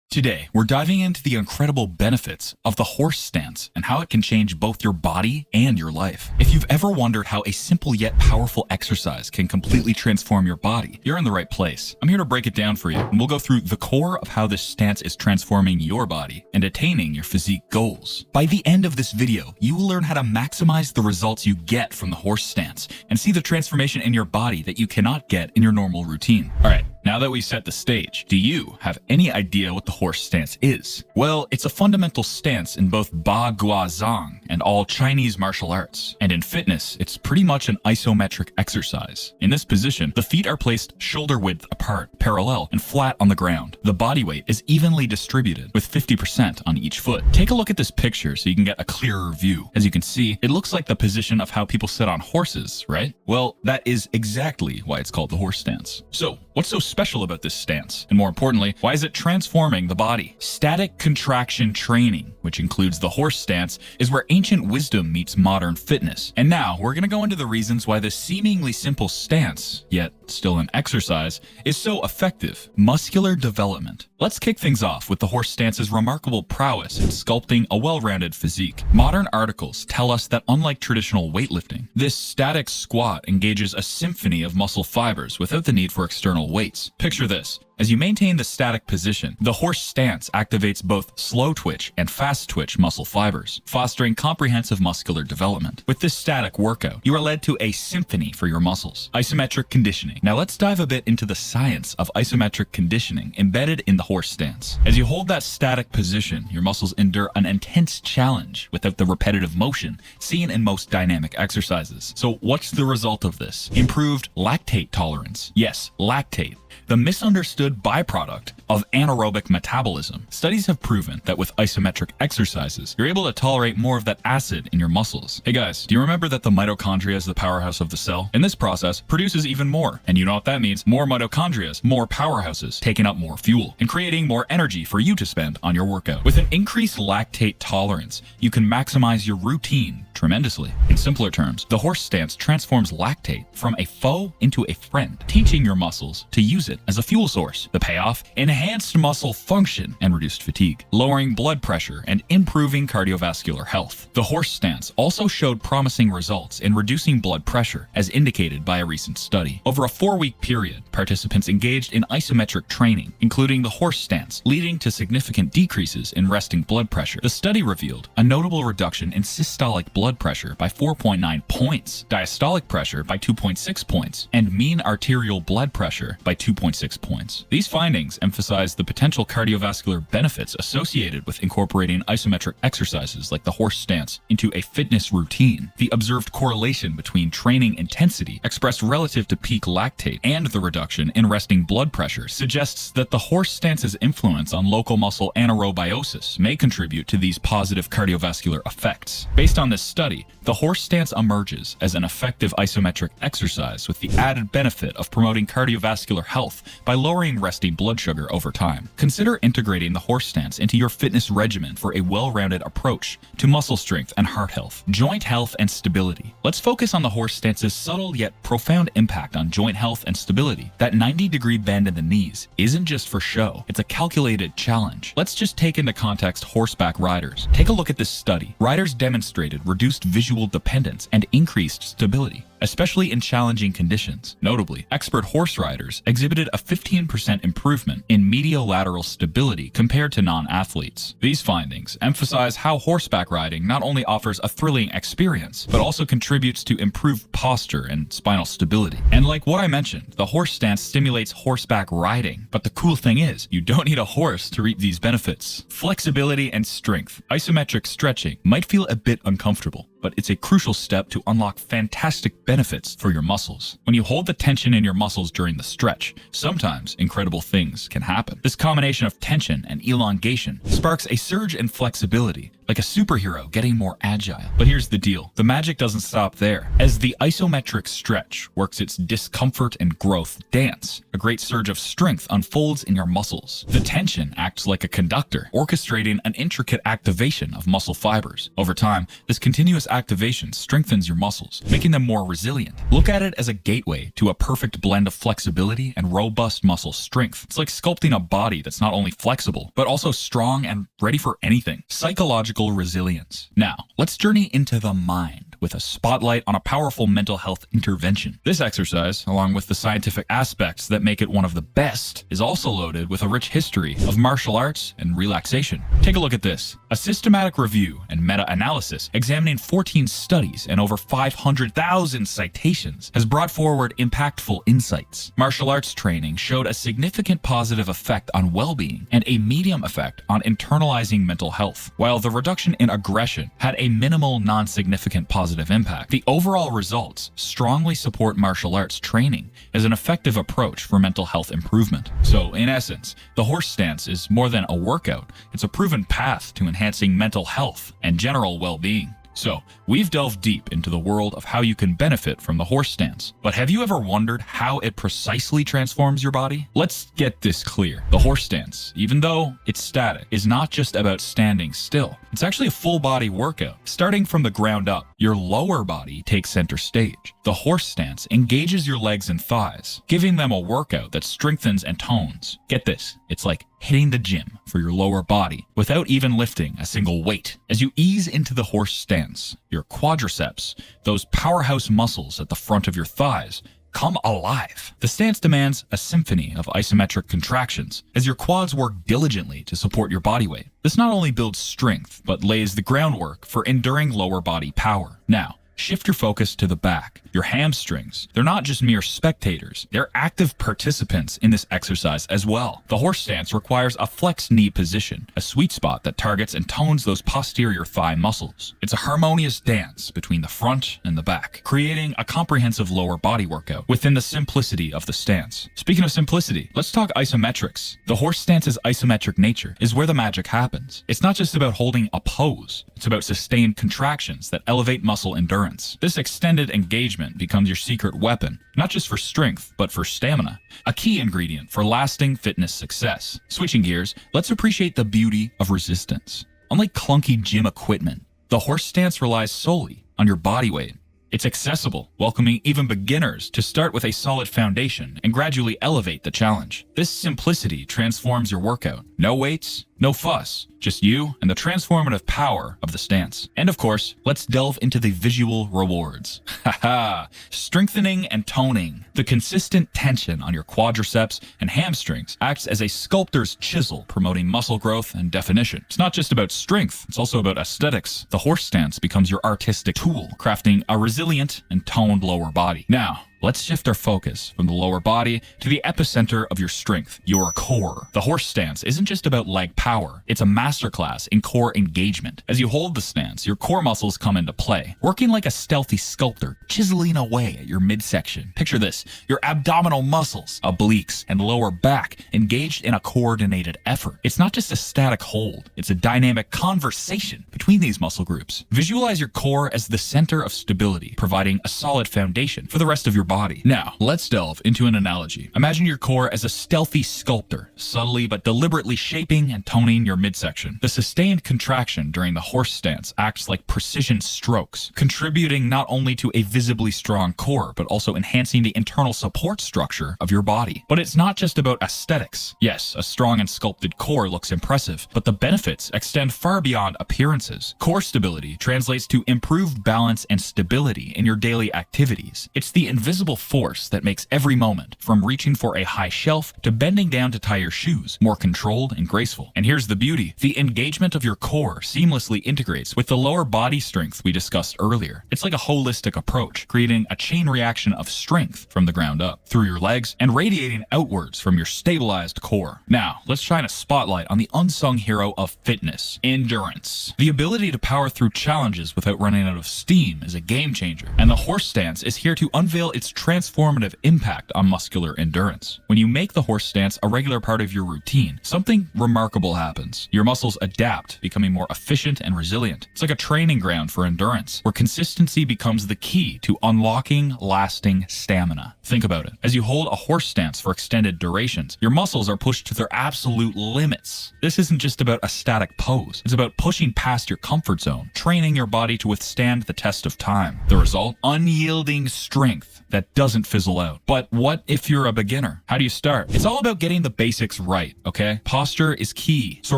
Today, we're diving into the incredible benefits of the horse stance and how it can change both your body and your life. If you've ever wondered how a simple yet powerful exercise can completely transform your body, you're in the right place. I'm here to break it down for you, and we'll go through the core of how this stance is transforming your body and attaining your physique goals. By the end of this video, you will learn how to maximize the results you get from the horse stance and see the transformation in your body that you cannot get in your normal routine. All right. Now that we set the stage, do you have any idea what the horse stance is? Well, it's a fundamental stance in both Ba Gua Zhang and all Chinese martial arts. And in fitness, it's pretty much an isometric exercise. In this position, the feet are placed shoulder width apart, parallel, and flat on the ground. The body weight is evenly distributed, with 50% on each foot. Take a look at this picture so you can get a clearer view. As you can see, it looks like the position of how people sit on horses, right? Well, that is exactly why it's called the horse stance. So, what's so special about this stance? And more importantly, why is it transforming the body? Static contraction training, which includes the horse stance, is where ancient wisdom meets modern fitness. And now we're going to go into the reasons why this seemingly simple stance, yet still an exercise, is so effective. Muscular development. Let's kick things off with the horse stance's remarkable prowess in sculpting a well-rounded physique. Modern articles tell us that unlike traditional weightlifting, this static squat engages a symphony of muscle fibers without the need for external weights. Picture this. As you maintain the static position, the horse stance activates both slow twitch and fast twitch muscle fibers, fostering comprehensive muscular development. With this static workout, you are led to a symphony for your muscles. Isometric conditioning. Now let's dive a bit into the science of isometric conditioning embedded in the horse stance. As you hold that static position, your muscles endure an intense challenge without the repetitive motion seen in most dynamic exercises. So what's the result of this? Improved lactate tolerance. Yes, lactate. The misunderstood byproduct of anaerobic metabolism. Studies have proven that with isometric exercises, you're able to tolerate more of that acid in your muscles. Hey guys, do you remember that the mitochondria is the powerhouse of the cell? And this process produces even more. And you know what that means? More mitochondria, more powerhouses, taking up more fuel, and creating more energy for you to spend on your workout. With an increased lactate tolerance, you can maximize your routine tremendously. In simpler terms, the horse stance transforms lactate from a foe into a friend, teaching your muscles to use it as a fuel source. The payoff? Enhanced muscle function and reduced fatigue, lowering blood pressure and improving cardiovascular health. The horse stance also showed promising results in reducing blood pressure, as indicated by a recent study. Over a 4-week period, participants engaged in isometric training, including the horse stance, leading to significant decreases in resting blood pressure. The study revealed a notable reduction in systolic blood pressure by 4.9 points, diastolic pressure by 2.6 points, and mean arterial blood pressure by 2.6 points. These findings emphasize the potential cardiovascular benefits associated with incorporating isometric exercises like the horse stance into a fitness routine. The observed correlation between training intensity expressed relative to peak lactate and the reduction in resting blood pressure suggests that the horse stance's influence on local muscle anaerobiosis may contribute to these positive cardiovascular effects. Based on this study, the horse stance emerges as an effective isometric exercise with the added benefit of promoting cardiovascular health by lowering resting blood sugar over time. Consider integrating the horse stance into your fitness regimen for a well-rounded approach to muscle strength and heart health, joint health and stability. Let's focus on the horse stance's subtle yet profound impact on joint health and stability. That 90-degree bend in the knees isn't just for show, it's a calculated challenge. Let's just take into context horseback riders. Take a look at this study. Riders demonstrated reduced visual dependence and increased stability, especially in challenging conditions. Notably, expert horse riders exhibited a 15% improvement in mediolateral stability compared to non-athletes. These findings emphasize how horseback riding not only offers a thrilling experience, but also contributes to improved posture and spinal stability. And like what I mentioned, the horse stance stimulates horseback riding. But the cool thing is, you don't need a horse to reap these benefits. Flexibility and strength. Isometric stretching might feel a bit uncomfortable, but it's a crucial step to unlock fantastic benefits for your muscles. When you hold the tension in your muscles during the stretch, sometimes incredible things can happen. This combination of tension and elongation sparks a surge in flexibility, like a superhero getting more agile. But here's the deal. The magic doesn't stop there. As the isometric stretch works its discomfort and growth dance, a great surge of strength unfolds in your muscles. The tension acts like a conductor, orchestrating an intricate activation of muscle fibers. Over time, this continuous activation strengthens your muscles, making them more resilient. Look at it as a gateway to a perfect blend of flexibility and robust muscle strength. It's like sculpting a body that's not only flexible, but also strong and ready for anything. Psychological resilience. Now, let's journey into the mind with a spotlight on a powerful mental health intervention. This exercise, along with the scientific aspects that make it one of the best, is also loaded with a rich history of martial arts and relaxation. Take a look at this. A systematic review and meta-analysis examining 14 studies and over 500,000 citations has brought forward impactful insights. Martial arts training showed a significant positive effect on well-being and a medium effect on internalizing mental health, while the reduction in aggression had a minimal non-significant positive impact. The overall results strongly support martial arts training as an effective approach for mental health improvement. So, in essence, the horse stance is more than a workout. It's a proven path to enhancing mental health and general well-being. So, we've delved deep into the world of how you can benefit from the horse stance. But have you ever wondered how it precisely transforms your body? Let's get this clear. The horse stance, even though it's static, is not just about standing still. It's actually a full body workout. Starting from the ground up, your lower body takes center stage. The horse stance engages your legs and thighs, giving them a workout that strengthens and tones. Get this, it's like hitting the gym for your lower body without even lifting a single weight. As you ease into the horse stance, your quadriceps, those powerhouse muscles at the front of your thighs, come alive. The stance demands a symphony of isometric contractions as your quads work diligently to support your body weight. This not only builds strength, but lays the groundwork for enduring lower body power. Now, shift your focus to the back. Your hamstrings, they're not just mere spectators, they're active participants in this exercise as well. The horse stance requires a flexed knee position, a sweet spot that targets and tones those posterior thigh muscles. It's a harmonious dance between the front and the back, creating a comprehensive lower body workout within the simplicity of the stance. Speaking of simplicity, let's talk isometrics. The horse stance's isometric nature is where the magic happens. It's not just about holding a pose, it's about sustained contractions that elevate muscle endurance. This extended engagement becomes your secret weapon, not just for strength, but for stamina, a key ingredient for lasting fitness success. Switching gears, let's appreciate the beauty of resistance. Unlike clunky gym equipment, the horse stance relies solely on your body weight. It's accessible, welcoming even beginners to start with a solid foundation and gradually elevate the challenge. This simplicity transforms your workout. No weights, no fuss, just you and the transformative power of the stance. And of course, let's delve into the visual rewards. Haha, strengthening and toning. The consistent tension on your quadriceps and hamstrings acts as a sculptor's chisel, promoting muscle growth and definition. It's not just about strength, it's also about aesthetics. The horse stance becomes your artistic tool, crafting a resilient and toned lower body. Now, let's shift our focus from the lower body to the epicenter of your strength, your core. The horse stance isn't just about leg power, it's a masterclass in core engagement. As you hold the stance, your core muscles come into play, working like a stealthy sculptor, chiseling away at your midsection. Picture this, your abdominal muscles, obliques, and lower back engaged in a coordinated effort. It's not just a static hold, it's a dynamic conversation between these muscle groups. Visualize your core as the center of stability, providing a solid foundation for the rest of your body. Now, let's delve into an analogy. Imagine your core as a stealthy sculptor, subtly but deliberately shaping and toning your midsection. The sustained contraction during the horse stance acts like precision strokes, contributing not only to a visibly strong core, but also enhancing the internal support structure of your body. But it's not just about aesthetics. Yes, a strong and sculpted core looks impressive, but the benefits extend far beyond appearances. Core stability translates to improved balance and stability in your daily activities. It's the invisible force that makes every moment, from reaching for a high shelf to bending down to tie your shoes, more controlled and graceful. And here's the beauty. The engagement of your core seamlessly integrates with the lower body strength we discussed earlier. It's like a holistic approach, creating a chain reaction of strength from the ground up, through your legs, and radiating outwards from your stabilized core. Now, let's shine a spotlight on the unsung hero of fitness, endurance. The ability to power through challenges without running out of steam is a game changer, and the horse stance is here to unveil its its transformative impact on muscular endurance. When you make the horse stance a regular part of your routine, something remarkable happens. Your muscles adapt, becoming more efficient and resilient. It's like a training ground for endurance, where consistency becomes the key to unlocking lasting stamina. Think about it. As you hold a horse stance for extended durations, your muscles are pushed to their absolute limits. This isn't just about a static pose. It's about pushing past your comfort zone, training your body to withstand the test of time. The result? Unyielding strength that doesn't fizzle out. But what if you're a beginner? How do you start? It's all about getting the basics right, okay? Posture is key. So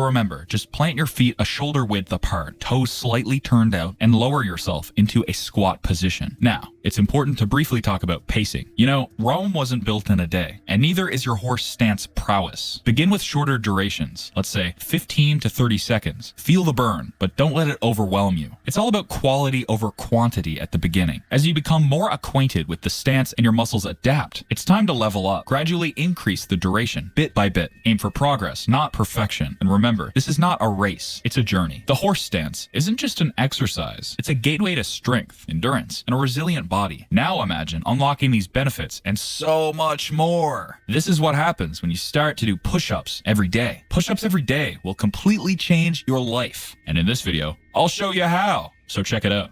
remember, just plant your feet a shoulder width apart, toes slightly turned out, and lower yourself into a squat position. Now, it's important to briefly talk about pacing. You know, Rome wasn't built in a day, and neither is your horse stance prowess. Begin with shorter durations, let's say 15 to 30 seconds. Feel the burn, but don't let it overwhelm you. It's all about quality over quantity at the beginning. As you become more acquainted with the stance and your muscles adapt, it's time to level up. Gradually increase the duration, bit by bit. Aim for progress, not perfection. And remember, this is not a race, it's a journey. The horse stance isn't just an exercise, it's a gateway to strength, endurance, and a resilient body. Now imagine unlocking these benefits and so much more. This is what happens when you start to do push-ups every day. Push-ups every day will completely change your life. And in this video, I'll show you how. So check it out.